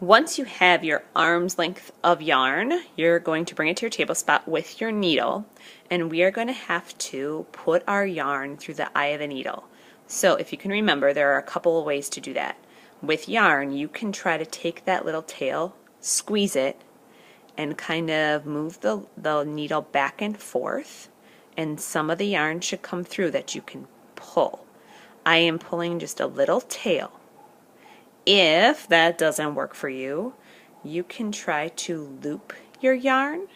Once you have your arm's length of yarn, you're going to bring it to your table spot with your needle, and we are going to have to put our yarn through the eye of the needle. So if you can remember, there are a couple of ways to do that. With yarn, you can try to take that little tail, squeeze it, and kind of move the needle back and forth, and some of the yarn should come through that you can pull. I am pulling just a little tail. If that doesn't work for you, you can try to loop your yarn.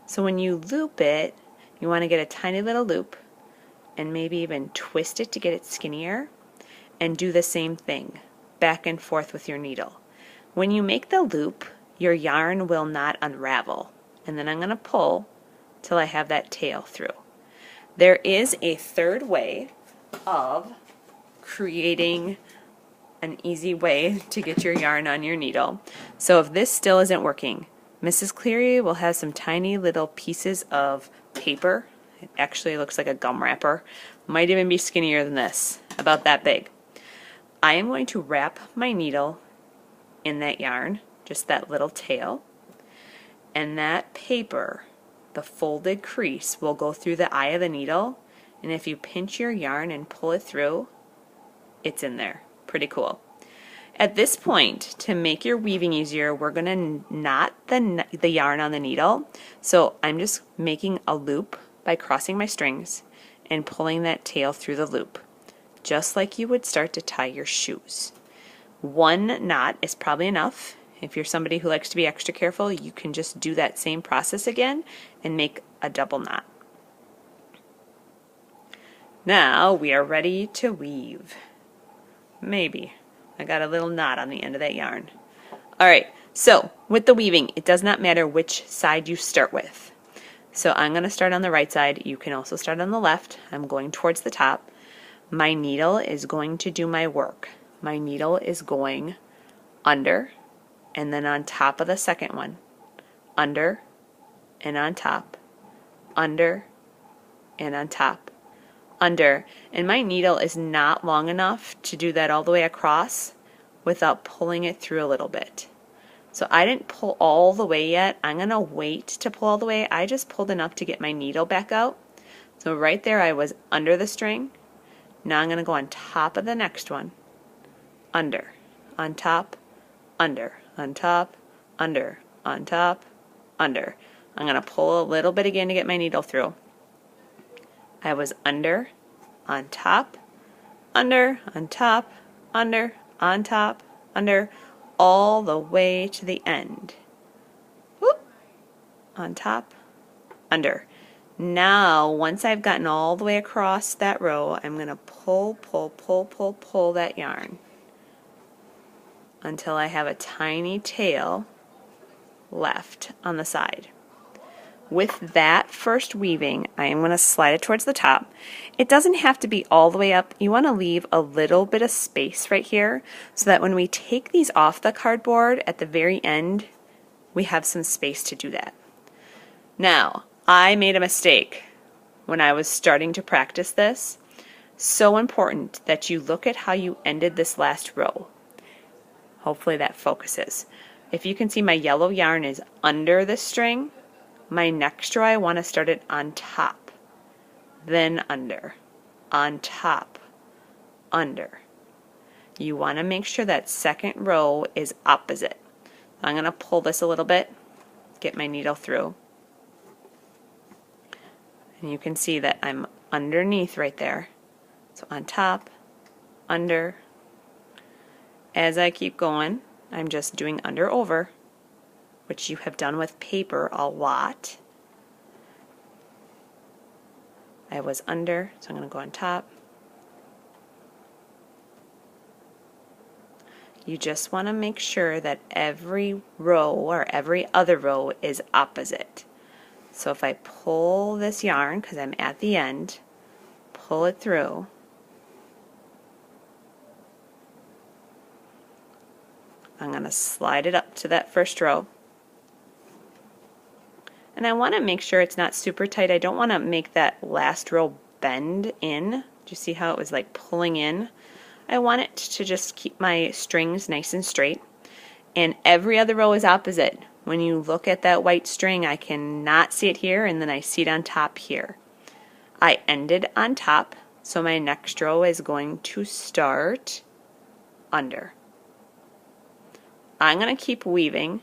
So when you loop it, you want to get a tiny little loop and maybe even twist it to get it skinnier, and do the same thing back and forth with your needle. When you make the loop, your yarn will not unravel, and then I'm going to pull till I have that tail through. There is a third way of creating an easy way to get your yarn on your needle. So if this still isn't working, Mrs. Cleary will have some tiny little pieces of paper. It actually looks like a gum wrapper. Might even be skinnier than this, about that big. I am going to wrap my needle in that yarn, just that little tail, and that paper, the folded crease, will go through the eye of the needle, and if you pinch your yarn and pull it through, it's in there. Pretty cool. At this point, to make your weaving easier, we're going to knot the yarn on the needle. So I'm just making a loop by crossing my strings and pulling that tail through the loop, just like you would start to tie your shoes. One knot is probably enough. If you're somebody who likes to be extra careful, you can just do that same process again and make a double knot. Now we are ready to weave. Maybe. I got a little knot on the end of that yarn. Alright, so with the weaving, it does not matter which side you start with. So I'm going to start on the right side. You can also start on the left. I'm going towards the top. My needle is going to do my work. My needle is going under and then on top of the second one. Under and on top. Under and on top. Under, and my needle is not long enough to do that all the way across without pulling it through a little bit. So I didn't pull all the way yet. I'm going to wait to pull all the way. I just pulled enough to get my needle back out. So right there I was under the string. Now I'm going to go on top of the next one. Under, on top, under, on top, under, on top, under. I'm going to pull a little bit again to get my needle through. I was under, on top, under, on top, under, on top, under, all the way to the end. Whoop. On top, under. Now, once I've gotten all the way across that row, I'm going to pull that yarn until I have a tiny tail left on the side. With that first weaving, I am going to slide it towards the top. It doesn't have to be all the way up. You want to leave a little bit of space right here so that when we take these off the cardboard at the very end, we have some space to do that. Now, I made a mistake when I was starting to practice this. So important that you look at how you ended this last row. Hopefully that focuses. If you can see, my yellow yarn is under the string. My next row, I want to start it on top, then under, on top, under. You want to make sure that second row is opposite. I'm going to pull this a little bit, get my needle through. And you can see that I'm underneath right there. So on top, under. As I keep going, I'm just doing under over, which you have done with paper a lot. I was under, so I'm going to go on top. You just want to make sure that every row or every other row is opposite. So if I pull this yarn, because I'm at the end, pull it through, I'm going to slide it up to that first row. And I want to make sure it's not super tight. I don't want to make that last row bend in. Do you see how it was like pulling in? I want it to just keep my strings nice and straight. and every other row is opposite. When you look at that white string, I cannot see it here, and then I see it on top here. I ended on top, so my next row is going to start under. I'm going to keep weaving